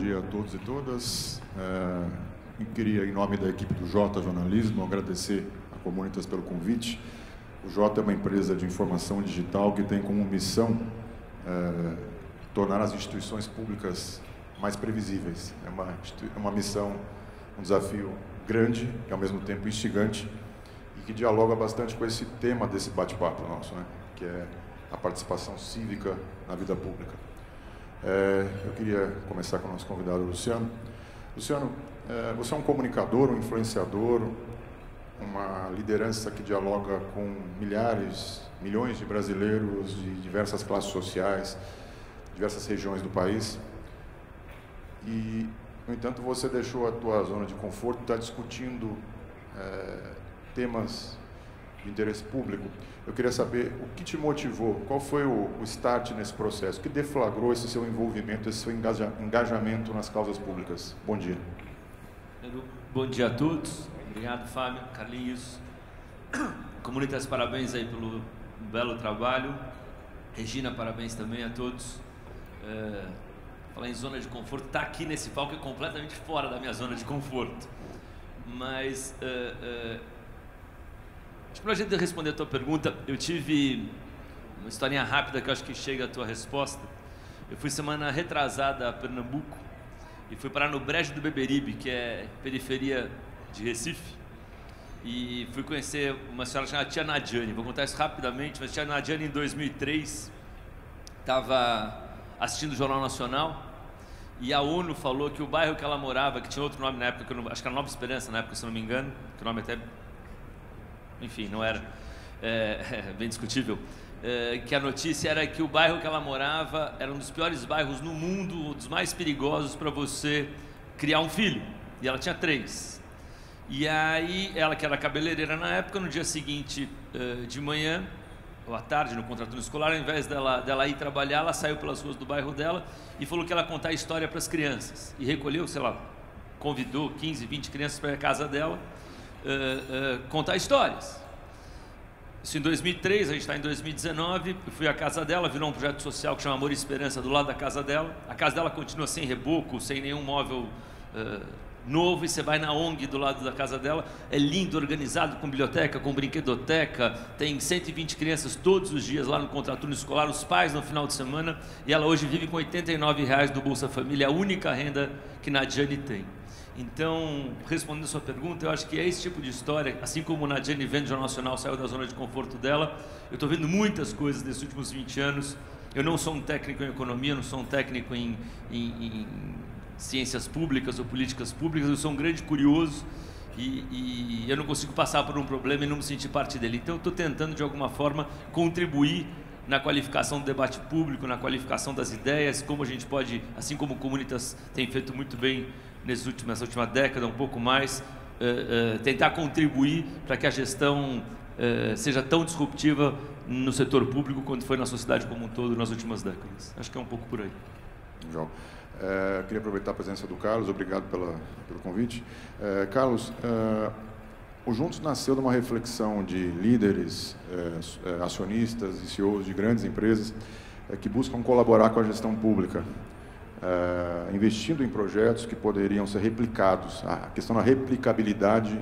dia a todos e todas. Eu queria, em nome da equipe do Jota Jornalismo, agradecer a Comunitas pelo convite. O Jota é uma empresa de informação digital que tem como missão tornar as instituições públicas mais previsíveis. É uma missão, um desafio grande e, ao mesmo tempo, instigante, e que dialoga bastante com esse tema desse bate-papo nosso, né? Que é a participação cívica na vida pública. Eu queria começar com o nosso convidado, Luciano. Luciano, você é um comunicador, um influenciador, uma liderança que dialoga com milhões de brasileiros de diversas classes sociais, diversas regiões do país. E, no entanto, você deixou a tua zona de conforto e está discutindo temas de interesse público. Eu queria saber o que te motivou, qual foi o start nesse processo, o que deflagrou esse seu envolvimento, esse seu engajamento nas causas públicas. Bom dia. Bom dia a todos. Obrigado, Fábio, Carlinhos. Comunitas, parabéns aí pelo belo trabalho. Regina, parabéns também a todos. Falar em zona de conforto, estar aqui nesse palco é completamente fora da minha zona de conforto. Mas acho que para a gente responder a tua pergunta, eu tive uma historinha rápida que eu acho que chega à tua resposta. Eu fui semana retrasada a Pernambuco e fui parar no Brejo do Beberibe, que é periferia de Recife, e fui conhecer uma senhora chamada Tia Nadiane. Vou contar isso rapidamente, mas Tia Nadiane, em 2003, estava assistindo o Jornal Nacional e a ONU falou que o bairro que ela morava, que tinha outro nome na época, acho que era Nova Esperança na época, se não me engano, que o nome até... enfim, não era bem discutível, que a notícia era que o bairro que ela morava era um dos piores bairros no mundo, um dos mais perigosos para você criar um filho, e ela tinha 3. E aí, ela que era cabeleireira na época, no dia seguinte de manhã, ou à tarde, no contraturno escolar, ao invés dela ir trabalhar, ela saiu pelas ruas do bairro dela e falou que ela ia contar a história para as crianças, e recolheu, sei lá, convidou 15, 20 crianças para a casa dela contar histórias. Isso em 2003, a gente está em 2019, eu fui à casa dela, virou um projeto social que chama Amor e Esperança do lado da casa dela. A casa dela continua sem reboco, sem nenhum móvel novo, e você vai na ONG do lado da casa dela, é lindo, organizado, com biblioteca, com brinquedoteca, tem 120 crianças todos os dias lá no contraturno escolar, os pais no final de semana, e ela hoje vive com R$ 89 do Bolsa Família, a única renda que Nadiane tem. Então, respondendo a sua pergunta, eu acho que é esse tipo de história, assim como a Nadiane vendo o Jornal Nacional, saiu da zona de conforto dela, eu estou vendo muitas coisas nesses últimos 20 anos. Eu não sou um técnico em economia, não sou um técnico em ciências públicas ou políticas públicas, eu sou um grande curioso e eu não consigo passar por um problema e não me sentir parte dele. Então, eu estou tentando, de alguma forma, contribuir na qualificação do debate público, na qualificação das ideias, como a gente pode, assim como o Comunitas tem feito muito bem nessa última década, um pouco mais, tentar contribuir para que a gestão seja tão disruptiva no setor público quanto foi na sociedade como um todo nas últimas décadas. Acho que é um pouco por aí. João, queria aproveitar a presença do Carlos, obrigado pelo convite. Carlos, o Juntos nasceu de uma reflexão de líderes, acionistas e CEOs de grandes empresas que buscam colaborar com a gestão pública, investindo em projetos que poderiam ser replicados. A questão da replicabilidade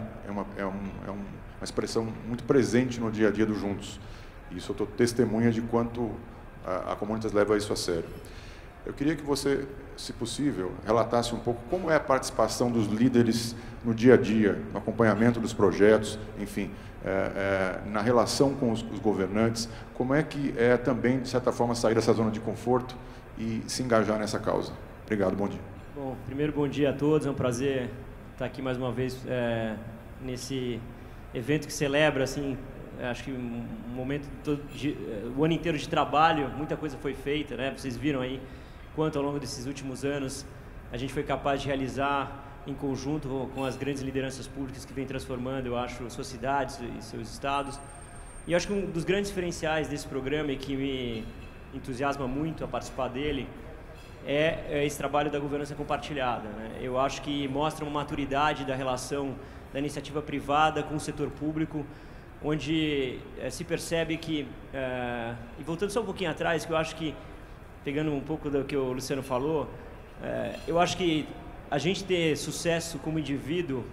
é uma expressão muito presente no dia a dia do Juntos. Isso eu estou testemunha de quanto a Comunitas leva isso a sério. Eu queria que você, se possível, relatasse um pouco como é a participação dos líderes no dia a dia, no acompanhamento dos projetos, enfim, na relação com os governantes, como é que é também, de certa forma, sair dessa zona de conforto e se engajar nessa causa. Obrigado, bom dia. Bom, primeiro, bom dia a todos, é um prazer estar aqui mais uma vez nesse evento que celebra, assim, acho que um momento o ano inteiro de trabalho, muita coisa foi feita, né? Vocês viram aí quanto ao longo desses últimos anos a gente foi capaz de realizar em conjunto com as grandes lideranças públicas que vem transformando, eu acho, suas cidades e seus estados. E eu acho que um dos grandes diferenciais desse programa e que me entusiasma muito a participar dele é esse trabalho da governança compartilhada, né? Eu acho que mostra uma maturidade da relação da iniciativa privada com o setor público, onde se percebe que, e voltando só um pouquinho atrás, que eu acho que, pegando um pouco do que o Luciano falou, Eu acho que a gente ter sucesso como indivíduo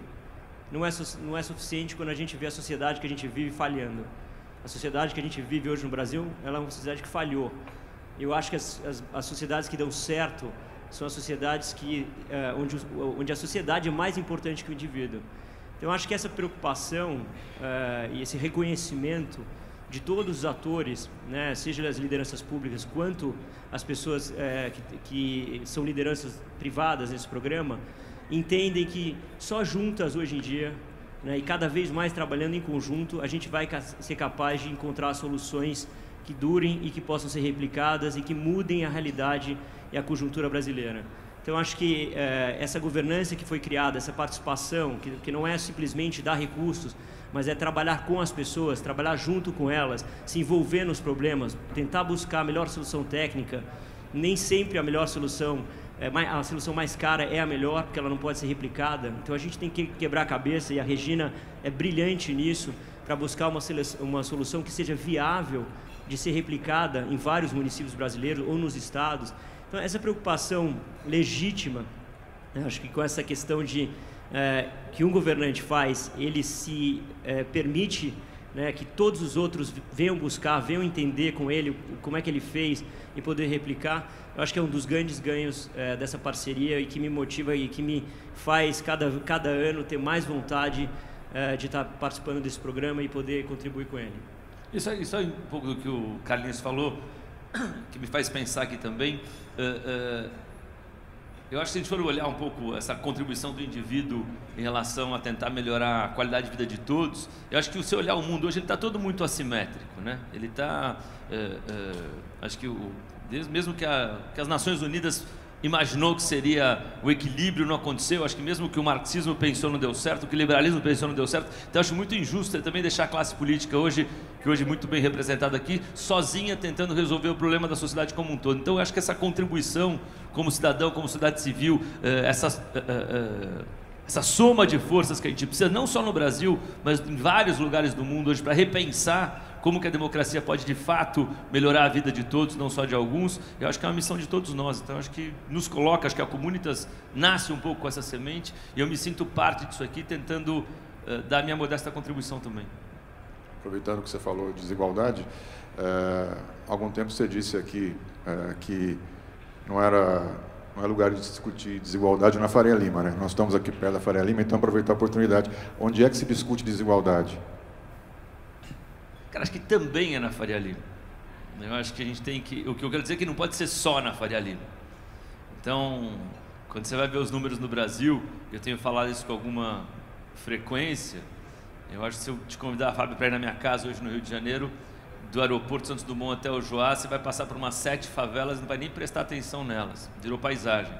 não é suficiente quando a gente vê a sociedade que a gente vive falhando. A sociedade que a gente vive hoje no Brasil, ela é uma sociedade que falhou. Eu acho que as sociedades que dão certo são as sociedades onde a sociedade é mais importante que o indivíduo. Então, eu acho que essa preocupação e esse reconhecimento de todos os atores, né, seja as lideranças públicas quanto as pessoas que são lideranças privadas nesse programa, entendem que só juntas hoje em dia, né, e cada vez mais trabalhando em conjunto, a gente vai ser capaz de encontrar soluções que durem e que possam ser replicadas e que mudem a realidade e a conjuntura brasileira. Então, acho que essa governança que foi criada, essa participação, que não é simplesmente dar recursos, mas é trabalhar com as pessoas, trabalhar junto com elas, se envolver nos problemas, tentar buscar a melhor solução técnica. Nem sempre a melhor solução, a solução mais cara é a melhor, porque ela não pode ser replicada. Então, a gente tem que quebrar a cabeça, e a Regina é brilhante nisso, para buscar uma solução que seja viável de ser replicada em vários municípios brasileiros ou nos estados. Então, essa preocupação legítima, acho que com essa questão de que um governante faz, ele se permite, né, que todos os outros venham buscar, venham entender com ele como é que ele fez e poder replicar. Eu acho que é um dos grandes ganhos dessa parceria e que me motiva e que me faz cada ano ter mais vontade de estar participando desse programa e poder contribuir com ele. Isso é um pouco do que o Carlinhos falou, que me faz pensar aqui também. Eu acho que se a gente for olhar um pouco essa contribuição do indivíduo em relação a tentar melhorar a qualidade de vida de todos, eu acho que se olhar o mundo hoje, ele está todo muito assimétrico, né? Ele está, acho que mesmo que as Nações Unidas imaginou que seria o equilíbrio, não aconteceu. Acho que mesmo que o marxismo pensou não deu certo, o que o liberalismo pensou não deu certo. Então, acho muito injusto também deixar a classe política hoje, que hoje é muito bem representada aqui, sozinha tentando resolver o problema da sociedade como um todo. Então, eu acho que essa contribuição como cidadão, como sociedade civil, essa soma de forças que a gente precisa, não só no Brasil, mas em vários lugares do mundo hoje, para repensar como que a democracia pode, de fato, melhorar a vida de todos, não só de alguns. Eu acho que é uma missão de todos nós. Então, acho que nos coloca, acho que a Comunitas nasce um pouco com essa semente, e eu me sinto parte disso aqui, tentando dar minha modesta contribuição também. Aproveitando que você falou de desigualdade, há algum tempo você disse aqui que não é lugar de discutir desigualdade na Faria Lima, né? Nós estamos aqui perto da Faria Lima, então aproveitar a oportunidade. Onde é que se discute desigualdade? Cara, acho que também é na Faria Lima. Eu acho que a gente tem que... O que eu quero dizer é que não pode ser só na Faria Lima. Então, quando você vai ver os números no Brasil, eu tenho falado isso com alguma frequência, eu acho que se eu te convidar, Fábio, para ir na minha casa hoje no Rio de Janeiro, do aeroporto Santos Dumont até o Joá, você vai passar por umas 7 favelas e não vai nem prestar atenção nelas. Virou paisagem.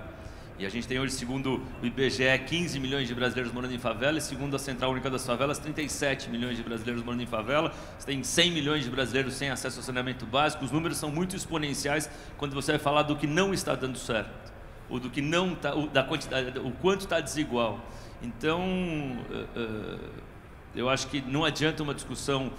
E a gente tem hoje, segundo o IBGE, 15 milhões de brasileiros morando em favela, e segundo a Central Única das Favelas, 37 milhões de brasileiros morando em favela. Você tem 100 milhões de brasileiros sem acesso ao saneamento básico. Os números são muito exponenciais quando você vai falar do que não está dando certo, ou do que não está, da quantidade, o quanto está desigual. Então, eu acho que não adianta uma discussão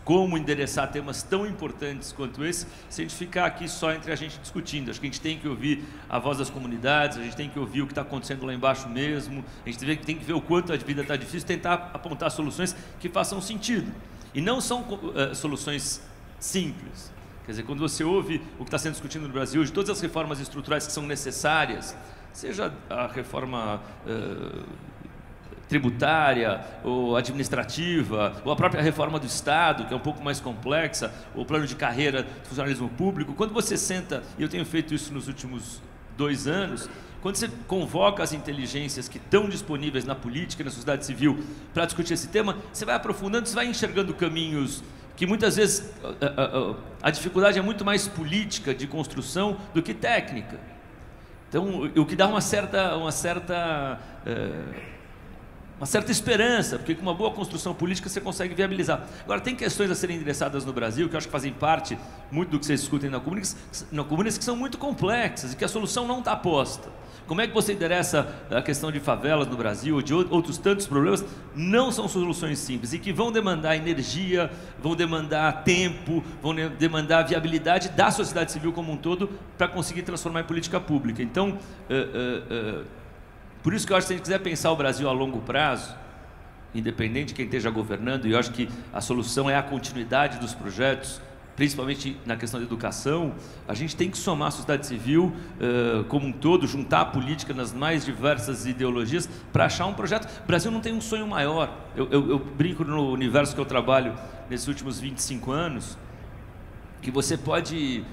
como endereçar temas tão importantes quanto esse, se a gente ficar aqui só entre a gente discutindo. Acho que a gente tem que ouvir a voz das comunidades, a gente tem que ouvir o que está acontecendo lá embaixo mesmo, a gente tem que ver o quanto a vida está difícil, tentar apontar soluções que façam sentido. E não são soluções simples. Quer dizer, quando você ouve o que está sendo discutido no Brasil, de todas as reformas estruturais que são necessárias, seja a reforma tributária, ou administrativa, ou a própria reforma do Estado, que é um pouco mais complexa, ou o plano de carreira do funcionalismo público, quando você senta, e eu tenho feito isso nos últimos 2 anos, quando você convoca as inteligências que estão disponíveis na política e na sociedade civil para discutir esse tema, você vai aprofundando, você vai enxergando caminhos que muitas vezes a dificuldade é muito mais política de construção do que técnica. Então, o que dá uma certa uma certa esperança, porque com uma boa construção política você consegue viabilizar. Agora, tem questões a serem endereçadas no Brasil, que eu acho que fazem parte muito do que vocês discutem na Comunes, que são muito complexas e que a solução não está posta. Como é que você endereça a questão de favelas no Brasil, ou de outros tantos problemas? Não são soluções simples e que vão demandar energia, vão demandar tempo, vão demandar viabilidade da sociedade civil como um todo para conseguir transformar em política pública. Então, por isso que eu acho que se a gente quiser pensar o Brasil a longo prazo, independente de quem esteja governando, e eu acho que a solução é a continuidade dos projetos, principalmente na questão da educação, a gente tem que somar a sociedade civil como um todo, juntar a política nas mais diversas ideologias para achar um projeto. O Brasil não tem um sonho maior. Eu brinco no universo que eu trabalho nesses últimos 25 anos, que você pode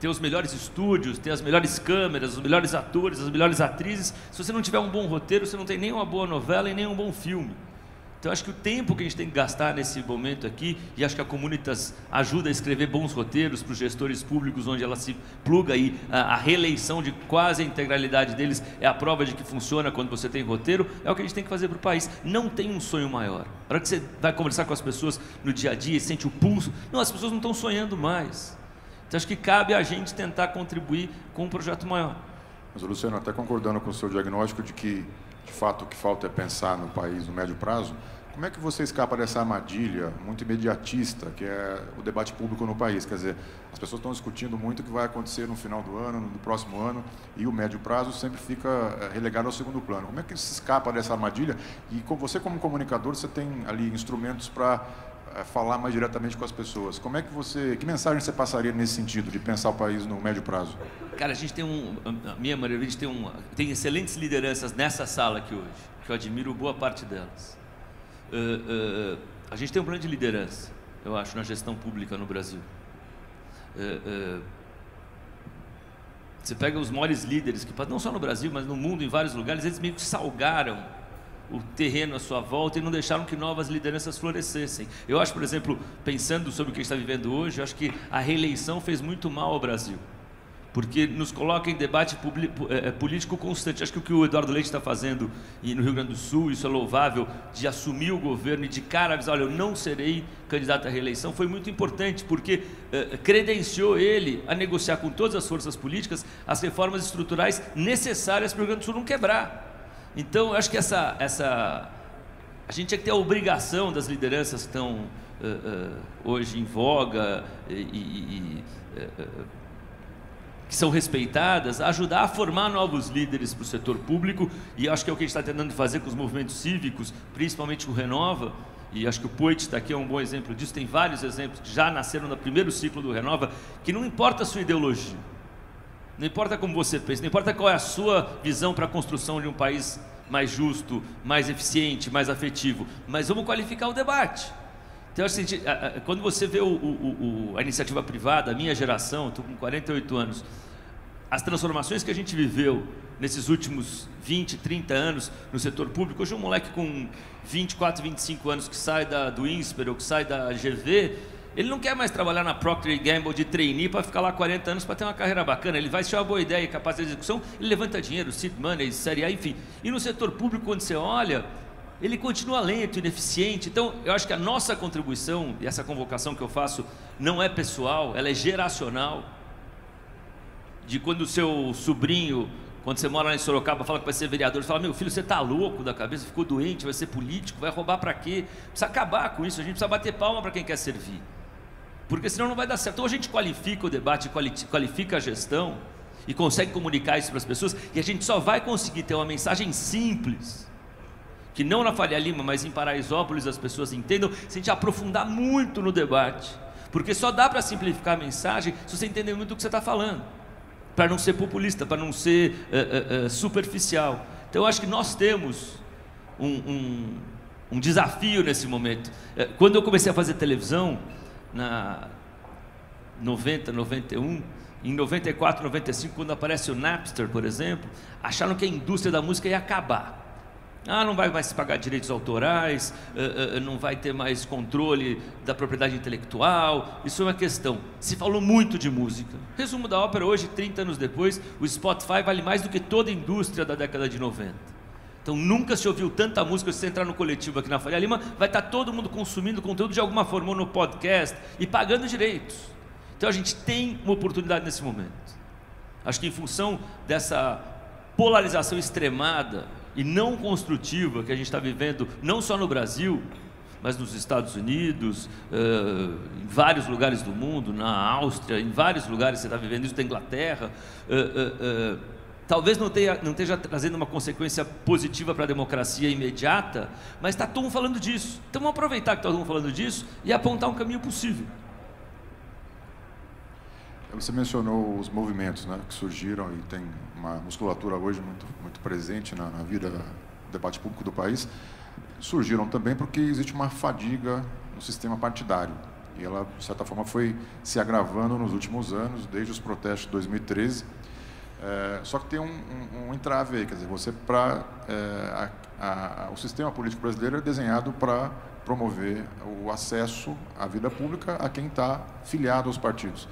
ter os melhores estúdios, ter as melhores câmeras, os melhores atores, as melhores atrizes. Se você não tiver um bom roteiro, você não tem nem uma boa novela e nem um bom filme. Então, acho que o tempo que a gente tem que gastar nesse momento aqui, e acho que a Comunitas ajuda a escrever bons roteiros para os gestores públicos, onde ela se pluga aí, a reeleição de quase a integralidade deles é a prova de que funciona quando você tem roteiro, é o que a gente tem que fazer para o país. Não tem um sonho maior. A hora que você vai conversar com as pessoas no dia a dia e sente o pulso, não, as pessoas não estão sonhando mais. Então, acho que cabe a gente tentar contribuir com um projeto maior. Mas, Luciano, até concordando com o seu diagnóstico de que, de fato, o que falta é pensar no país no médio prazo, como é que você escapa dessa armadilha muito imediatista, que é o debate público no país? Quer dizer, as pessoas estão discutindo muito o que vai acontecer no final do ano, no próximo ano, e o médio prazo sempre fica relegado ao segundo plano. Como é que se escapa dessa armadilha? E você, como comunicador, você tem ali instrumentos para falar mais diretamente com as pessoas. Como é que mensagem você passaria nesse sentido, de pensar o país no médio prazo? Cara, a gente tem a gente tem excelentes lideranças nessa sala aqui hoje, que eu admiro boa parte delas. A gente tem um plano de liderança, eu acho, na gestão pública no Brasil. Você pega os maiores líderes, que não só no Brasil, mas no mundo, em vários lugares, eles meio que salgaram o terreno à sua volta e não deixaram que novas lideranças florescessem. Eu acho, por exemplo, pensando sobre o que a gente está vivendo hoje, eu acho que a reeleição fez muito mal ao Brasil, porque nos coloca em debate político constante. Acho que o que o Eduardo Leite está fazendo no Rio Grande do Sul, isso é louvável, de assumir o governo e de cara avisar, olha, eu não serei candidato à reeleição, foi muito importante, porque credenciou ele a negociar com todas as forças políticas as reformas estruturais necessárias para o Rio Grande do Sul não quebrar. Então, eu acho que a gente tinha que ter a obrigação das lideranças que estão hoje em voga que são respeitadas, ajudar a formar novos líderes para o setor público, e acho que é o que a gente está tentando fazer com os movimentos cívicos, principalmente com o Renova, e acho que o Poit está aqui, é um bom exemplo disso. Tem vários exemplos que já nasceram no primeiro ciclo do Renova, que não importa a sua ideologia, não importa como você pensa, não importa qual é a sua visão para a construção de um país mais justo, mais eficiente, mais afetivo, mas vamos qualificar o debate. Então, acho que quando você vê a iniciativa privada, a minha geração, estou com 48 anos, as transformações que a gente viveu nesses últimos 20, 30 anos no setor público, hoje um moleque com 24, 25 anos que sai do INSPER ou que sai da GV, ele não quer mais trabalhar na Procter & Gamble de trainee para ficar lá 40 anos para ter uma carreira bacana. Ele vai, se tiver uma boa ideia e capacidade de execução, ele levanta dinheiro, seed money, série A, enfim. E no setor público, quando você olha, ele continua lento, ineficiente. Então, eu acho que a nossa contribuição, e essa convocação que eu faço, não é pessoal, ela é geracional. De quando o seu sobrinho, quando você mora lá em Sorocaba, fala que vai ser vereador, você fala, meu filho, você está louco da cabeça, ficou doente, vai ser político, vai roubar para quê? Precisa acabar com isso, a gente precisa bater palma para quem quer servir. Porque senão não vai dar certo. Então a gente qualifica o debate, qualifica a gestão e consegue comunicar isso para as pessoas, e a gente só vai conseguir ter uma mensagem simples, que não na Faria Lima, mas em Paraisópolis as pessoas entendam, se a gente aprofundar muito no debate. Porque só dá para simplificar a mensagem se você entender muito do que você está falando, para não ser populista, para não ser superficial. Então eu acho que nós temos um desafio nesse momento. Quando eu comecei a fazer televisão, na 90, 91, em 94, 95, quando aparece o Napster, por exemplo, acharam que a indústria da música ia acabar. Não vai mais se pagar direitos autorais, não vai ter mais controle da propriedade intelectual, isso é uma questão. Se falou muito de música. Resumo da ópera, hoje, 30 anos depois, o Spotify vale mais do que toda a indústria da década de 90. Então nunca se ouviu tanta música. Se você entrar no coletivo aqui na Faria Lima, vai estar todo mundo consumindo conteúdo de alguma forma, ou no podcast, e pagando direitos. Então a gente tem uma oportunidade nesse momento. Acho que em função dessa polarização extremada e não construtiva que a gente está vivendo, não só no Brasil, mas nos Estados Unidos, em vários lugares do mundo, na Áustria, em vários lugares você está vivendo isso, na Inglaterra, talvez não esteja trazendo uma consequência positiva para a democracia imediata, mas está todo mundo falando disso. Então vamos aproveitar que está todo mundo falando disso e apontar um caminho possível. Você mencionou os movimentos, né, que surgiram e tem uma musculatura hoje muito presente na vida, no debate público do país. Surgiram também porque existe uma fadiga no sistema partidário. E ela, de certa forma, foi se agravando nos últimos anos, desde os protestos de 2013. Só que tem um entrave aí, quer dizer, o sistema político brasileiro é desenhado para promover o acesso à vida pública a quem está filiado aos partidos.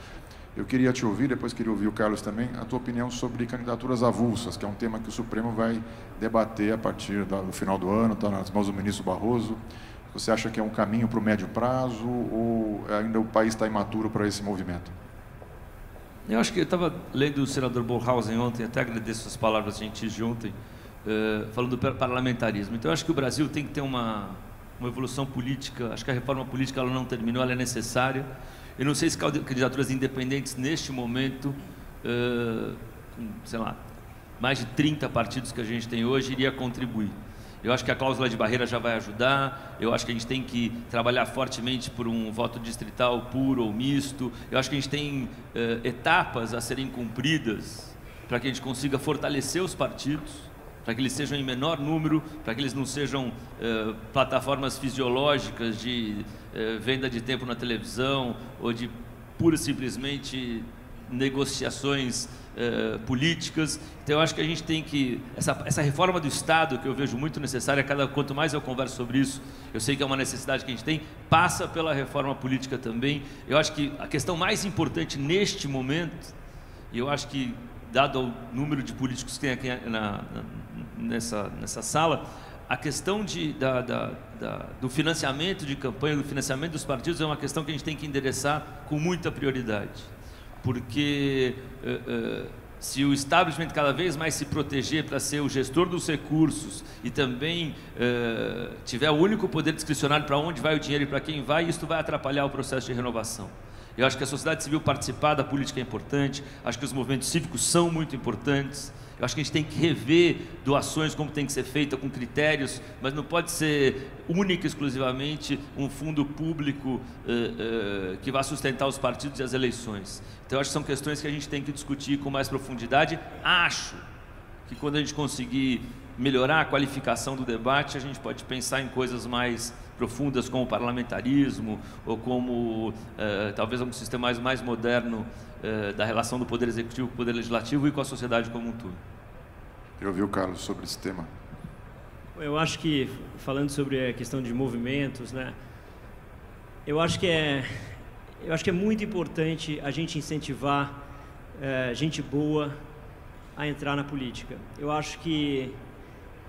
Eu queria te ouvir, depois queria ouvir o Carlos também, a tua opinião sobre candidaturas avulsas, que é um tema que o Supremo vai debater a partir do final do ano, está nas mãos do ministro Barroso. Você acha que é um caminho para o médio prazo ou ainda o país está imaturo para esse movimento? Eu acho que eu estava lendo o senador Bornhausen ontem, até agradeço as palavras gentis de ontem, falando do parlamentarismo. Então eu acho que o Brasil tem que ter uma evolução política. Acho que a reforma política ela não terminou, ela é necessária. Eu não sei se candidaturas independentes neste momento, sei lá, mais de 30 partidos que a gente tem hoje, iria contribuir. Eu acho que a cláusula de barreira já vai ajudar. Eu acho que a gente tem que trabalhar fortemente por um voto distrital puro ou misto. Eu acho que a gente tem etapas a serem cumpridas para que a gente consiga fortalecer os partidos, para que eles sejam em menor número, para que eles não sejam plataformas fisiológicas de venda de tempo na televisão ou de pura e simplesmente negociações políticas. Então eu acho que a gente tem que essa reforma do Estado, que eu vejo muito necessária, quanto mais eu converso sobre isso, eu sei que é uma necessidade que a gente tem, passa pela reforma política também. Eu acho que a questão mais importante neste momento, e eu acho que dado o número de políticos que tem aqui nessa sala, a questão do financiamento de campanha, do financiamento dos partidos, é uma questão que a gente tem que endereçar com muita prioridade. Porque se o establishment cada vez mais se proteger para ser o gestor dos recursos e também tiver o único poder discricionário para onde vai o dinheiro e para quem vai, isso vai atrapalhar o processo de renovação. Eu acho que a sociedade civil participar da política é importante, acho que os movimentos cívicos são muito importantes. Eu acho que a gente tem que rever doações como tem que ser feita, com critérios, mas não pode ser única e exclusivamente um fundo público que vai sustentar os partidos e as eleições. Então, eu acho que são questões que a gente tem que discutir com mais profundidade. Acho que quando a gente conseguir melhorar a qualificação do debate, a gente pode pensar em coisas mais profundas, como o parlamentarismo, ou como talvez um sistema mais moderno da relação do Poder Executivo com o Poder Legislativo e com a sociedade como um todo. Eu ouvi o Carlos sobre esse tema. Eu acho que, falando sobre a questão de movimentos, né, eu acho que é muito importante a gente incentivar gente boa a entrar na política. Eu acho que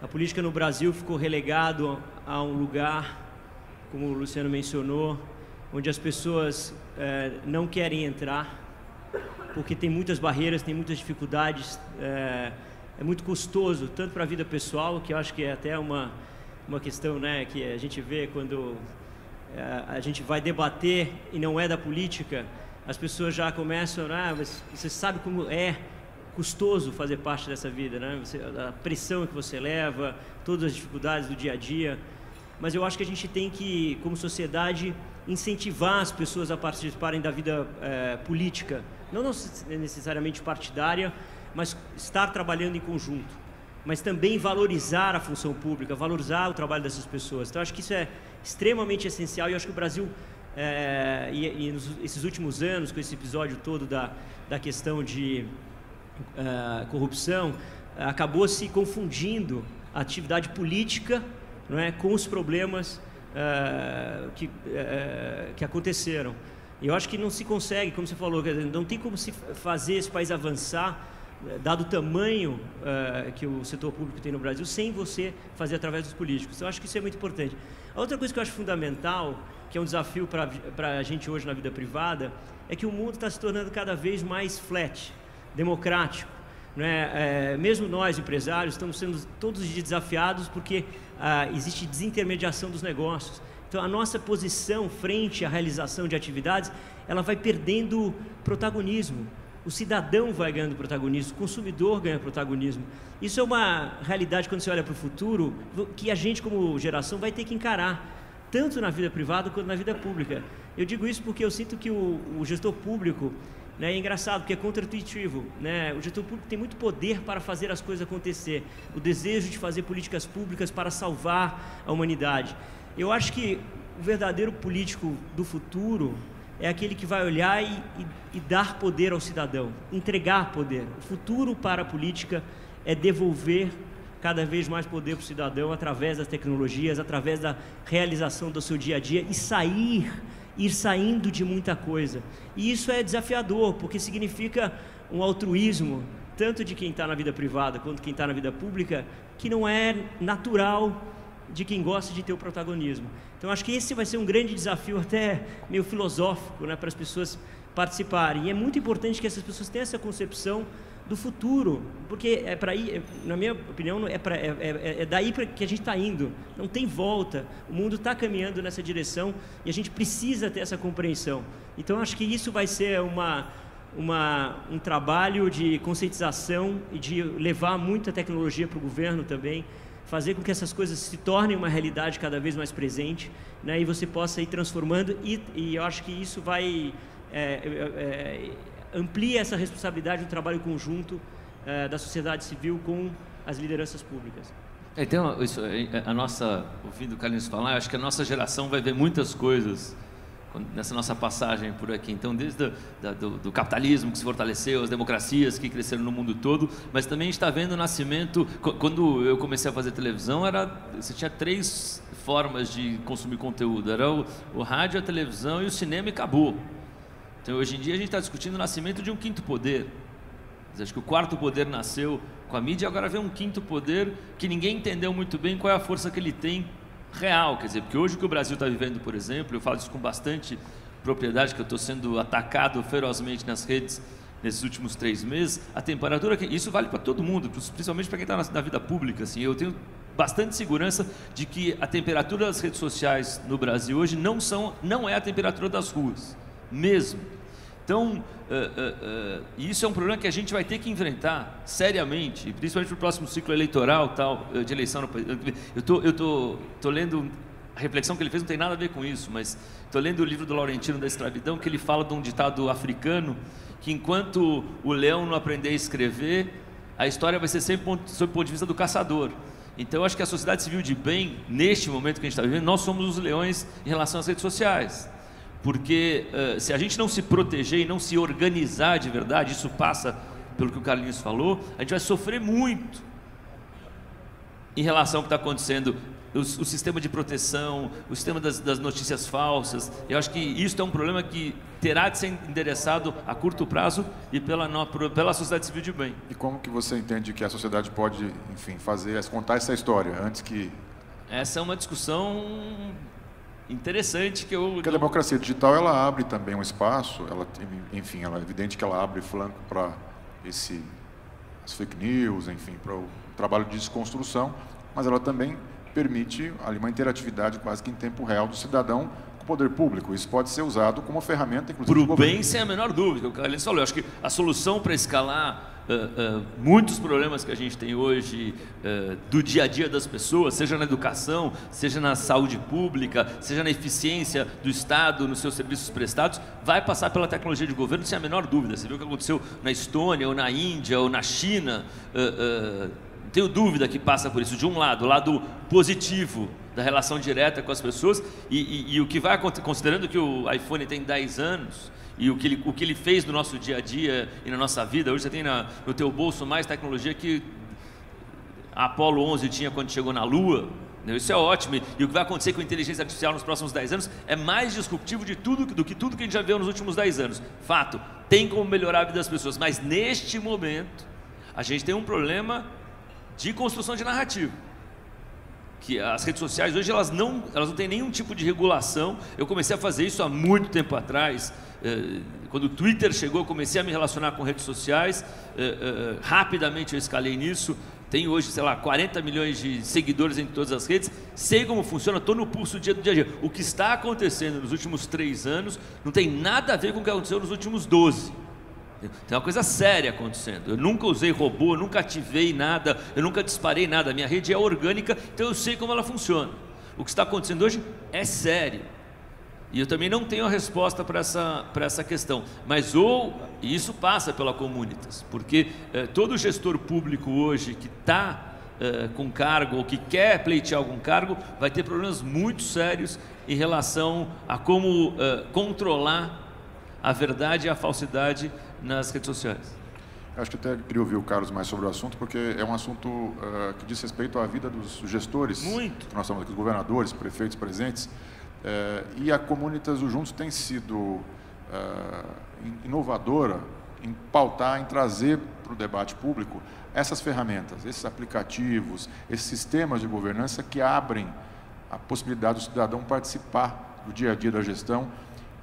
a política no Brasil ficou relegado a um lugar, como o Luciano mencionou, onde as pessoas não querem entrar, porque tem muitas barreiras, tem muitas dificuldades, é muito custoso, tanto para a vida pessoal, que eu acho que é até uma questão, né, que a gente vê quando a gente vai debater e não é da política, as pessoas já começam, mas você sabe como é custoso fazer parte dessa vida, né? A pressão que você leva, todas as dificuldades do dia a dia. Mas eu acho que a gente tem que, como sociedade, incentivar as pessoas a participarem da vida política, não necessariamente partidária, mas estar trabalhando em conjunto, mas também valorizar a função pública, valorizar o trabalho dessas pessoas. Então, acho que isso é extremamente essencial e eu acho que o Brasil, esses últimos anos, com esse episódio todo da questão de corrupção, acabou se confundindo a atividade política, não é, com os problemas que aconteceram. E eu acho que não se consegue, como você falou, não tem como se fazer esse país avançar dado o tamanho que o setor público tem no Brasil, sem você fazer através dos políticos. Então, eu acho que isso é muito importante. A outra coisa que eu acho fundamental, que é um desafio para a gente hoje na vida privada, é que o mundo está se tornando cada vez mais flat, democrático. Né? Mesmo nós, empresários, estamos sendo todos os dias desafiados porque existe desintermediação dos negócios. Então, a nossa posição frente à realização de atividades, ela vai perdendo protagonismo. O cidadão vai ganhando protagonismo, o consumidor ganha protagonismo. Isso é uma realidade, quando você olha para o futuro, que a gente, como geração, vai ter que encarar, tanto na vida privada quanto na vida pública. Eu digo isso porque eu sinto que o gestor público, né, é engraçado, porque é contra-intuitivo, né? O gestor público tem muito poder para fazer as coisas acontecer, o desejo de fazer políticas públicas para salvar a humanidade. Eu acho que o verdadeiro político do futuro é aquele que vai olhar e dar poder ao cidadão, entregar poder. O futuro para a política é devolver cada vez mais poder para o cidadão através das tecnologias, através da realização do seu dia a dia e ir saindo de muita coisa. E isso é desafiador, porque significa um altruísmo, tanto de quem está na vida privada quanto quem está na vida pública, que não é natural de quem gosta de ter o protagonismo. Então, acho que esse vai ser um grande desafio, até meio filosófico, né, para as pessoas participarem. E é muito importante que essas pessoas tenham essa concepção do futuro, porque é para ir, na minha opinião, é daí para que a gente está indo. Não tem volta. O mundo está caminhando nessa direção e a gente precisa ter essa compreensão. Então, acho que isso vai ser um trabalho de conscientização e de levar muita tecnologia para o governo também, fazer com que essas coisas se tornem uma realidade cada vez mais presente, né, e você possa ir transformando, e eu acho que isso vai amplia essa responsabilidade do trabalho conjunto da sociedade civil com as lideranças públicas. Então, ouvindo o Carlinhos falar, eu acho que a nossa geração vai ver muitas coisas nessa nossa passagem por aqui. Então, desde do capitalismo que se fortaleceu, as democracias que cresceram no mundo todo, mas também a gente está vendo o nascimento. Quando eu comecei a fazer televisão, você tinha 3 formas de consumir conteúdo: era o rádio, a televisão e o cinema, e acabou. Então, hoje em dia, a gente está discutindo o nascimento de um 5º poder. Acho que o 4º poder nasceu com a mídia, e agora vem um 5º poder que ninguém entendeu muito bem qual é a força que ele tem real. Quer dizer, porque hoje o que o Brasil está vivendo, por exemplo, eu falo isso com bastante propriedade, que eu estou sendo atacado ferozmente nas redes nesses últimos 3 meses, a temperatura, isso vale para todo mundo, principalmente para quem está na vida pública, assim, eu tenho bastante segurança de que a temperatura das redes sociais no Brasil hoje não é a temperatura das ruas, mesmo. Então, isso é um problema que a gente vai ter que enfrentar seriamente, principalmente para o próximo ciclo eleitoral, de eleição. Eu tô lendo, a reflexão que ele fez não tem nada a ver com isso, mas estou lendo o livro do Laurentino da Escravidão, que ele fala de um ditado africano, que enquanto o leão não aprender a escrever, a história vai ser sempre sob o ponto de vista do caçador. Então, eu acho que a sociedade civil de bem, neste momento que a gente está vivendo, nós somos os leões em relação às redes sociais. Porque se a gente não se proteger e não se organizar de verdade, isso passa pelo que o Carlinhos falou, a gente vai sofrer muito em relação ao que está acontecendo, o sistema de proteção, o sistema das notícias falsas. Eu acho que isso é um problema que terá de ser endereçado a curto prazo e pela sociedade civil de bem. E como que você entende que a sociedade pode, enfim, contar essa história antes que... Essa é uma discussão interessante Porque a democracia digital, ela abre também um espaço, enfim, é evidente que ela abre flanco para as fake news, enfim, para o trabalho de desconstrução, mas ela também permite ali uma interatividade quase que em tempo real do cidadão com o poder público. Isso pode ser usado como ferramenta, inclusive, para o bem, sem a menor dúvida. O Carlinhos falou, eu acho que a solução para escalar muitos problemas que a gente tem hoje do dia a dia das pessoas, seja na educação, seja na saúde pública, seja na eficiência do Estado nos seus serviços prestados, vai passar pela tecnologia de governo, sem a menor dúvida. Você viu o que aconteceu na Estônia, ou na Índia, ou na China. Não tenho dúvida que passa por isso. De um lado, o lado positivo da relação direta com as pessoas, e o que vai acontecer, considerando que o iPhone tem 10 anos, e o que ele fez no nosso dia a dia e na nossa vida. Hoje você tem no teu bolso mais tecnologia que a Apollo 11 tinha quando chegou na Lua. Isso é ótimo. E o que vai acontecer com a inteligência artificial nos próximos 10 anos é mais disruptivo do que tudo que a gente já viu nos últimos 10 anos. Fato, tem como melhorar a vida das pessoas, mas neste momento A gente tem um problema de construção de narrativa. Que as redes sociais hoje elas não têm nenhum tipo de regulação. Eu comecei a fazer isso há muito tempo atrás. Quando o Twitter chegou, eu comecei a me relacionar com redes sociais. Rapidamente eu escalei nisso. Tenho hoje, sei lá, 40 milhões de seguidores em todas as redes. Sei como funciona, estou no pulso do dia a dia. O que está acontecendo nos últimos 3 anos não tem nada a ver com o que aconteceu nos últimos 12. Tem uma coisa séria acontecendo. Eu nunca usei robô, nunca ativei nada, eu nunca disparei nada. A minha rede é orgânica, então eu sei como ela funciona. O que está acontecendo hoje é sério. E eu também não tenho a resposta para essa questão. Mas e isso passa pela Comunitas, porque todo gestor público hoje que está com cargo ou que quer pleitear algum cargo vai ter problemas muito sérios em relação a como controlar a verdade e a falsidade nas redes sociais. Acho que até queria ouvir o Carlos mais sobre o assunto, porque é um assunto que diz respeito à vida dos gestores. Muito. Nós estamos aqui, os governadores, prefeitos presentes. E a Comunitas do Juntos tem sido inovadora em pautar, em trazer para o debate público essas ferramentas, esses aplicativos, esses sistemas de governança que abrem a possibilidade do cidadão participar do dia a dia da gestão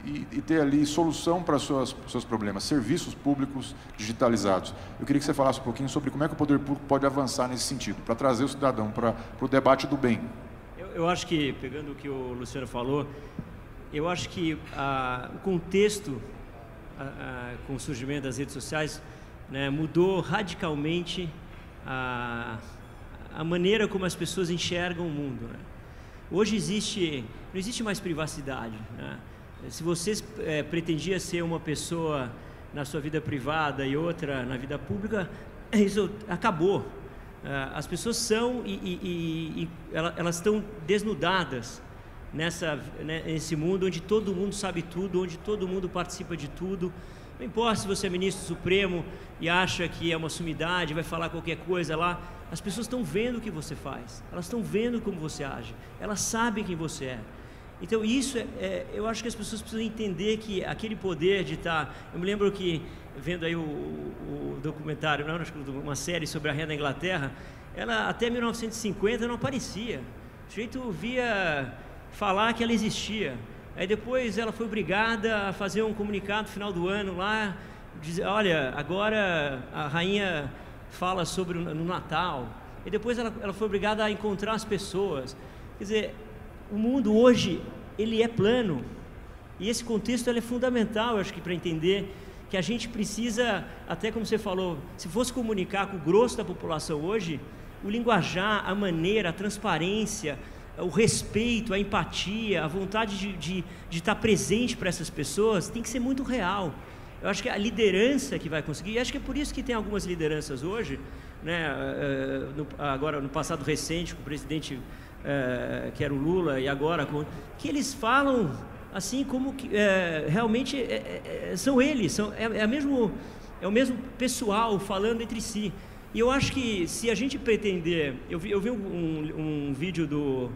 e ter ali solução para os seus problemas, serviços públicos digitalizados. Eu queria que você falasse um pouquinho sobre como é que o poder público pode avançar nesse sentido, para trazer o cidadão para o debate do bem. Eu acho que, pegando o que o Luciano falou, eu acho que o contexto com o surgimento das redes sociais, né, mudou radicalmente a maneira como as pessoas enxergam o mundo, né? Hoje não existe mais privacidade, né? Se você pretendia ser uma pessoa na sua vida privada e outra na vida pública, isso acabou. As pessoas são elas estão desnudadas nesse mundo onde todo mundo sabe tudo, onde todo mundo participa de tudo. Não importa se você é ministro supremo e acha que é uma sumidade, vai falar qualquer coisa lá, as pessoas estão vendo o que você faz, elas estão vendo como você age, elas sabem quem você é. Então isso eu acho que as pessoas precisam entender que aquele poder de estar... Eu me lembro que, vendo aí o documentário, não, acho que uma série sobre a Rainha da Inglaterra, ela até 1950 não aparecia. O sujeito via falar que ela existia. Aí depois ela foi obrigada a fazer um comunicado no final do ano lá, dizer, olha, agora a rainha fala sobre no Natal. E depois ela foi obrigada a encontrar as pessoas. Quer dizer, o mundo hoje, ele é plano. E esse contexto ele é fundamental, eu acho que para entender que a gente precisa, até como você falou, se fosse comunicar com o grosso da população hoje, o linguajar, a maneira, a transparência, o respeito, a empatia, a vontade de estar presente para essas pessoas tem que ser muito real. Eu acho que a liderança que vai conseguir, e acho que é por isso que tem algumas lideranças hoje, né, agora no passado recente, com o presidente que era o Lula, e agora que eles falam assim como que realmente são eles, é o mesmo pessoal falando entre si. E eu acho que se a gente pretender... Eu vi um vídeo do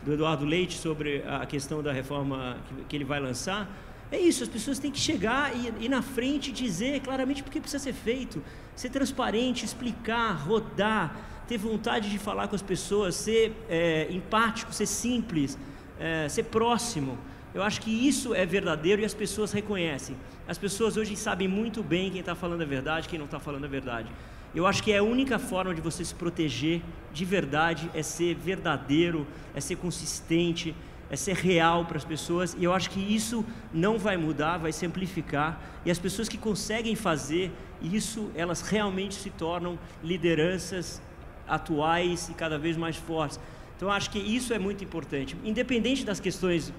Eduardo Leite sobre a questão da reforma que ele vai lançar. É isso, as pessoas têm que chegar e na frente dizer claramente porque precisa ser feito, ser transparente, explicar, rodar, ter vontade de falar com as pessoas, ser empático, ser simples, ser próximo. Eu acho que isso é verdadeiro e as pessoas reconhecem. As pessoas hoje sabem muito bem quem está falando a verdade, quem não está falando a verdade. Eu acho que a única forma de você se proteger de verdade é ser verdadeiro, é ser consistente, é ser real para as pessoas, e eu acho que isso não vai mudar, vai se amplificar, e as pessoas que conseguem fazer isso, elas realmente se tornam lideranças atuais e cada vez mais fortes. Então eu acho que isso é muito importante, independente das questões